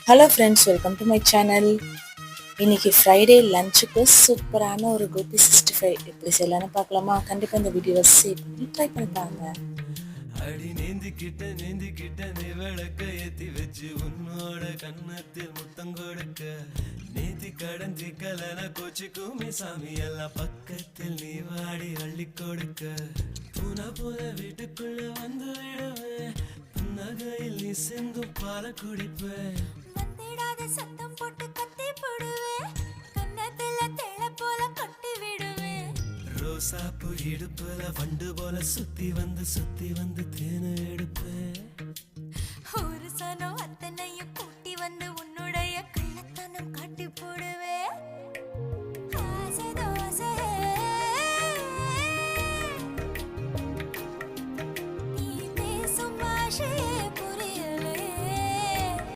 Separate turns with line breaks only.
Hello friends, welcome to my channel. இன்னைக்கு Friday லஞ்சுக்கு சூப்பரான ஒரு கோபி 65 எப்படி செய்யலான்னு பார்க்கலாமா? கண்டிப்பாக இந்த வீடியோவை சேவ் பண்ணி ட்ரை பண்ணி பாருங்க.
அடி நீந்திக்கிட்ட நீ விளக்க ஏத்தி வச்சு உன்னோட கண்ணத்தில் முத்தம் கொடுக்க நீதி கடந்தி கலன கோச்சிக்குமே சாமி எல்லாம் பக்கத்தில் நீ வாடி அள்ளி கொடுக்க புன வீட்டுக்குள்ள வந்து விடுவேன் புன்னகையில் நீ செந்தும் பால குடிப்பேன்
வந்திடாத சத்தம் போட்டு கத்தி போடுவேன் கண்ணத்துல தேள போல கொட்டி விடுவேன்
ரோசாப்பு இடுப்புல வண்டு போல சுத்தி வந்து தேனை எடுப்பேன்
ஒரு சனம் அத்தனையும் கூட்டி வந்து உன்